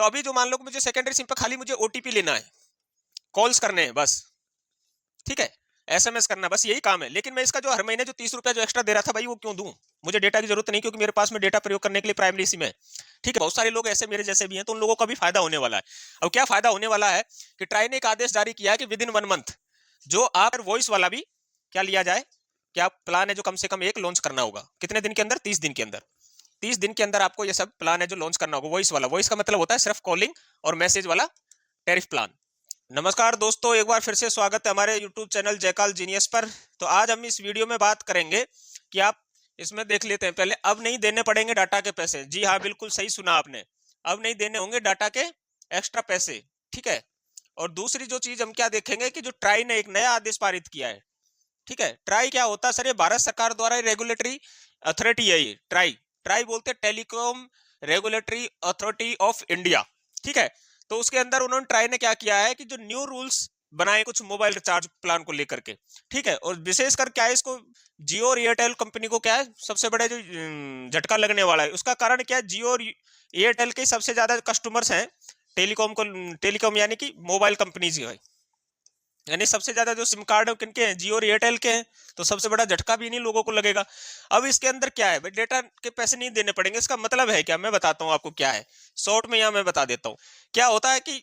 तो अभी जो मान लो कि मुझे सेकेंडरी सिम पे खाली मुझे ओटीपी लेना है, कॉल्स करने हैं बस, ठीक है, एसएमएस करना, बस यही काम है। लेकिन मैं इसका जो हर महीने जो 30 रुपया जो एक्स्ट्रा दे रहा था भाई, वो क्यों दूं? मुझे डेटा की जरूरत नहीं, क्योंकि मेरे पास में डेटा प्रयोग करने के लिए प्राइमरी सिम है। ठीक है, बहुत सारे लोग ऐसे मेरे जैसे भी हैं, तो उन लोगों का भी फायदा होने वाला है। अब क्या फायदा होने वाला है कि ट्राई ने एक आदेश जारी किया है कि विद इन 1 मंथ जो आप वॉइस वाला भी क्या लिया जाए, क्या प्लान है जो कम से कम एक लॉन्च करना होगा। कितने दिन के अंदर? 30 दिन के अंदर। 30 दिन के अंदर आपको ये सब प्लान है जो लॉन्च करना होगा, वॉइस वाला। वॉइस का मतलब होता है सिर्फ कॉलिंग और मैसेज वाला टैरिफ प्लान। नमस्कार दोस्तों, एक बार फिर से स्वागत है हमारे YouTube चैनल जयकाल जीनियस पर। तो आज हम इस वीडियो में बात करेंगे कि आप इसमें देख लेते हैं पहले, अब नहीं देने पड़ेंगे डाटा के पैसे। जी हाँ, बिल्कुल सही सुना आपने, अब नहीं देने होंगे डाटा के एक्स्ट्रा पैसे। ठीक है, और दूसरी जो चीज हम क्या देखेंगे कि जो ट्राई ने एक नया आदेश पारित किया है। ठीक है, ट्राई क्या होता है सर? ये भारत सरकार द्वारा रेगुलेटरी अथॉरिटी है ये ट्राई। ट्राई बोलते हैं telecom regulatory authority of India. ठीक है, तो उसके अंदर उन्होंने ट्राई ने क्या किया है कि जो न्यू रूल्स बनाए कुछ मोबाइल रिचार्ज प्लान को लेकर के। ठीक है, और विशेषकर क्या है, इसको जियो और एयरटेल कंपनी को क्या है सबसे बड़े जो झटका लगने वाला है। उसका कारण क्या है, जियो और एयरटेल के सबसे ज्यादा कस्टमर्स हैं टेलीकॉम यानी कि मोबाइल कंपनीज है, यानी सबसे ज्यादा जो सिम कार्ड है किनके हैं? जियो और एयरटेल के हैं। तो सबसे बड़ा झटका भी इन्हीं लोगों को लगेगा। अब इसके अंदर क्या है भाई, डेटा के पैसे नहीं देने पड़ेंगे। इसका मतलब है क्या, मैं बताता हूँ आपको क्या है, शॉर्ट में यहाँ मैं बता देता हूँ। क्या होता है कि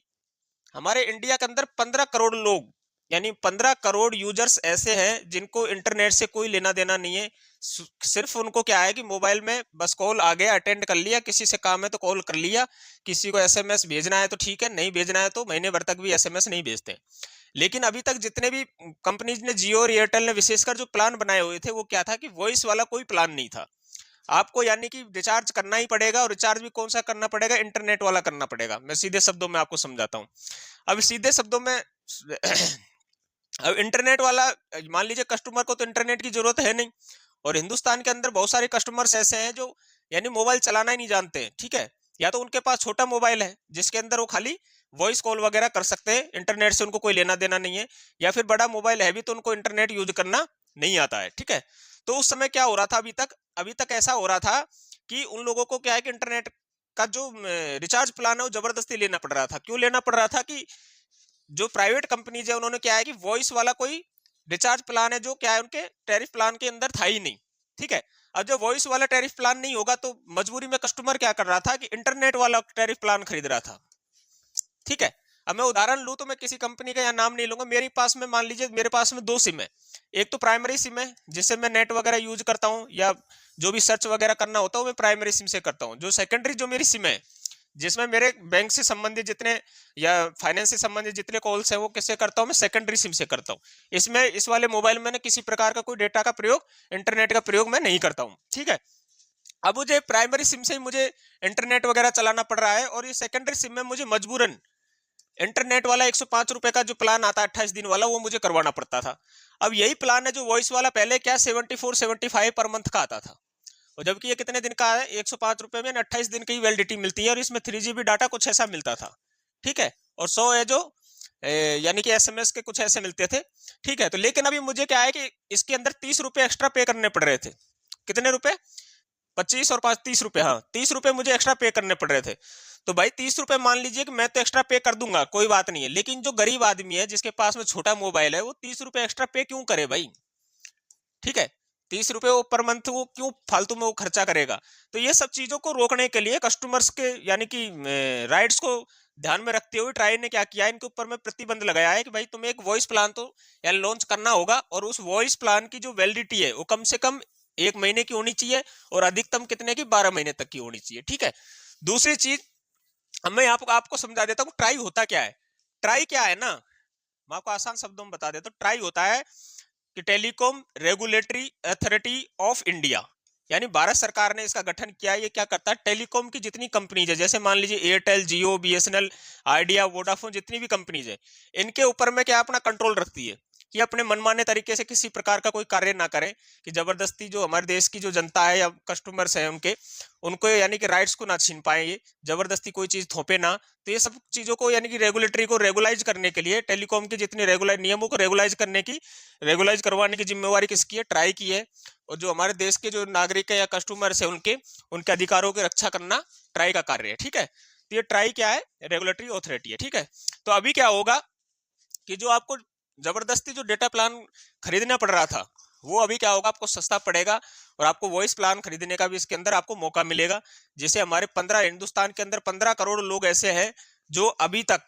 हमारे इंडिया के अंदर 15 करोड़ लोग, यानी 15 करोड़ यूजर्स ऐसे हैं जिनको इंटरनेट से कोई लेना देना नहीं है। सिर्फ उनको क्या है कि मोबाइल में बस कॉल आ गया, अटेंड कर लिया, किसी से काम है तो कॉल कर लिया, किसी को एसएमएस भेजना है तो ठीक है, नहीं भेजना है तो महीने भर तक भी एसएमएस नहीं भेजते। लेकिन अभी तक जितने भी कंपनीज ने, जियो और एयरटेल ने विशेषकर जो प्लान बनाए हुए थे, वो क्या था कि वॉइस वाला कोई प्लान नहीं था आपको, यानी कि रिचार्ज करना ही पड़ेगा। और रिचार्ज भी कौन सा करना पड़ेगा? इंटरनेट वाला करना पड़ेगा। मैं सीधे शब्दों में आपको समझाता हूँ। अब सीधे शब्दों में अब इंटरनेट वाला, मान लीजिए कस्टमर को तो इंटरनेट की जरूरत है नहीं, और हिंदुस्तान के अंदर बहुत सारे कस्टमर्स ऐसे हैं जो यानी मोबाइल चलाना ही नहीं जानते। ठीक है, या तो उनके पास छोटा मोबाइल है जिसके अंदर वो खाली वॉइस कॉल वगैरह कर सकते हैं, इंटरनेट से उनको कोई लेना देना नहीं है, या फिर बड़ा मोबाइल है भी तो उनको इंटरनेट यूज करना नहीं आता है। ठीक है, तो उस समय क्या हो रहा था, अभी तक ऐसा हो रहा था कि उन लोगों को क्या है कि इंटरनेट का जो रिचार्ज प्लान है वो जबरदस्ती लेना पड़ रहा था। क्यों लेना पड़ रहा था कि जो प्राइवेट कंपनीज है उन्होंने क्या है कि वॉइस वाला कोई रिचार्ज प्लान है जो क्या है उनके टैरिफ प्लान के अंदर था ही नहीं। ठीक है, अब जब वॉइस वाला टैरिफ प्लान नहीं होगा तो मजबूरी में कस्टमर क्या कर रहा था कि इंटरनेट वाला टैरिफ प्लान खरीद रहा था। ठीक है, अब मैं उदाहरण लूं तो मैं किसी कंपनी का यहाँ नाम नहीं लूंगा। मेरे पास में मान लीजिए मेरे पास में 2 सिम है। एक तो प्राइमरी सिम है जिससे मैं नेट वगैरह यूज करता हूँ, या जो भी सर्च वगैरह करना होता है मैं प्राइमरी सिम से करता हूँ। जो सेकेंडरी जो मेरी सिम है जिसमें मेरे बैंक से संबंधित जितने या फाइनेंस से संबंधित जितने कॉल्स है वो किससे करता हूँ? मैं सेकेंडरी सिम से करता हूँ। इसमें इस वाले मोबाइल में किसी प्रकार का कोई डेटा का प्रयोग, इंटरनेट का प्रयोग मैं नहीं करता हूँ। ठीक है, अब मुझे प्राइमरी सिम से ही मुझे इंटरनेट वगैरह चलाना पड़ रहा है, और ये सेकेंडरी सिम में मुझे मजबूरन इंटरनेट वाला 105 रुपए का जो प्लान आता है 28 दिन वाला, वो मुझे करवाना पड़ता था। अब यही प्लान है जो वॉइस वाला पहले क्या 74-75 पर मंथ का आता था, और जबकि ये कितने दिन का है? 105 रुपए में 28 दिन की वैलिडिटी मिलती है, और इसमें 3 GB डाटा कुछ ऐसा मिलता था। ठीक है, और 100 है जो यानी कि एसएमएस के कुछ ऐसे मिलते थे। ठीक है, तो लेकिन अभी मुझे क्या है कि इसके अंदर 30 रुपए एक्स्ट्रा पे करने पड़ रहे थे। कितने रुपए? 25 और 5 30 रुपए। हाँ, 30 रुपए मुझे एक्स्ट्रा पे करने पड़ रहे थे। तो भाई 30 रुपए मान लीजिए कि मैं तो एक्स्ट्रा पे कर दूंगा, कोई बात नहीं है, लेकिन जो गरीब आदमी है जिसके पास में छोटा मोबाइल है वो 30 रुपए एक्स्ट्रा पे क्यों करे भाई? ठीक है, 30 रुपए वो पर मंथ वो क्यों फालतू में वो खर्चा करेगा? तो ये सब चीजों को रोकने के लिए कस्टमर्स के यानी कि राइट्स को ध्यान में रखते हुए ट्राई ने क्या किया, इनके ऊपर में प्रतिबंध लगाया है कि भाई तुम्हें एक वॉइस प्लान तो यार लॉन्च करना होगा, और उस वॉइस प्लान की जो वैलिडिटी है वो कम से कम 1 महीने की होनी चाहिए, और अधिकतम कितने की? 12 महीने तक की होनी चाहिए। ठीक है, दूसरी चीज अब मैं आपको समझा देता हूँ ट्राई होता क्या है। ट्राई क्या है ना, मैं आपको आसान शब्दों में बता देता हूँ। ट्राई होता है कि telecom regulatory authority of India, यानी भारत सरकार ने इसका गठन किया है। ये क्या करता है? टेलीकॉम की जितनी कंपनीज है, जैसे मान लीजिए एयरटेल, जियो, बीएसएनएल, आइडिया, वोडाफोन, जितनी भी कंपनीज है, इनके ऊपर में क्या अपना कंट्रोल रखती है कि अपने मनमाने तरीके से किसी प्रकार का कोई कार्य ना करें, कि जबरदस्ती जो हमारे देश की जो जनता है या कस्टमर्स है उनको यानी कि राइट्स को ना छीन पाए, ये जबरदस्ती कोई चीज थोपे ना। तो ये सब चीजों को यानी कि रेगुलेटरी को रेगुलाइज करने के लिए, टेलीकॉम के जितने रेगुलर नियमों को रेगुलाइज करवाने की जिम्मेवारी किसकी है? ट्राई की है। और जो हमारे देश के जो नागरिक है या कस्टमर्स है उनके अधिकारों की रक्षा करना ट्राई का कार्य है। ठीक है, तो ये ट्राई क्या है, रेगुलेटरी ऑथोरिटी है, ठीक है। तो अभी क्या होगा कि जो आपको जबरदस्ती जो डेटा प्लान खरीदना पड़ रहा था, वो अभी क्या होगा, आपको सस्ता पड़ेगा और आपको वॉइस प्लान खरीदने का भी इसके अंदर आपको मौका मिलेगा। जैसे हमारे 15 हिंदुस्तान के अंदर 15 करोड़ लोग ऐसे हैं जो अभी तक,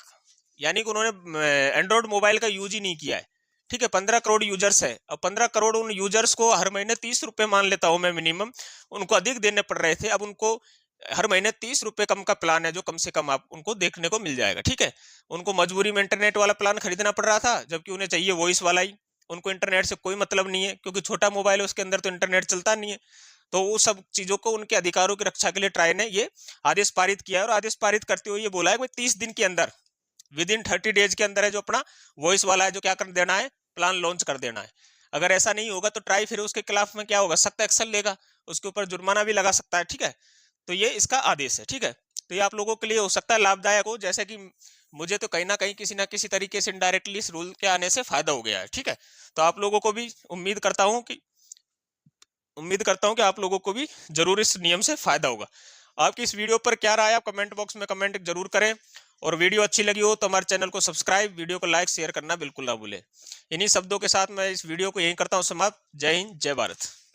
यानी कि उन्होंने एंड्रॉइड मोबाइल का यूज ही नहीं किया है, ठीक है। 15 करोड़ यूजर्स है और 15 करोड़ उन यूजर्स को हर महीने 30 रुपए मान लेता हूं मैं मिनिमम, उनको अधिक देने पड़ रहे थे। अब उनको हर महीने 30 रुपए कम का प्लान है जो कम से कम आप उनको देखने को मिल जाएगा, ठीक है। उनको मजबूरी में इंटरनेट वाला प्लान खरीदना पड़ रहा था, जबकि उन्हें चाहिए वॉइस वाला ही। उनको इंटरनेट से कोई मतलब नहीं है, क्योंकि छोटा मोबाइल है, उसके अंदर तो इंटरनेट चलता नहीं है। तो वो सब चीजों को, उनके अधिकारों की रक्षा के लिए ट्राई ने ये आदेश पारित किया है, और आदेश पारित करते हुए ये बोला है कि 30 दिन के अंदर, विद इन 30 डेज के अंदर है जो अपना वॉइस वाला है जो क्या कर देना है, प्लान लॉन्च कर देना है। अगर ऐसा नहीं होगा तो ट्राई फिर उसके खिलाफ में क्या होगा, सख्त एक्शन लेगा, उसके ऊपर जुर्माना भी लगा सकता है, ठीक है। तो ये इसका आदेश है, ठीक है। तो ये आप लोगों के लिए हो सकता है लाभदायक हो, जैसे कि मुझे तो कहीं ना कहीं किसी ना किसी तरीके से इनडायरेक्टली इस रूल के आने से फायदा हो गया है, ठीक है। तो आप लोगों को भी उम्मीद करता हूं कि आप लोगों को भी जरूर इस नियम से फायदा होगा। आपकी इस वीडियो पर क्या राय है, आप कमेंट बॉक्स में कमेंट जरूर करें, और वीडियो अच्छी लगी हो तो हमारे चैनल को सब्सक्राइब, वीडियो को लाइक शेयर करना बिल्कुल ना भूलें। इन्हीं शब्दों के साथ मैं इस वीडियो को यहीं करता हूं समाप्त। जय हिंद, जय भारत।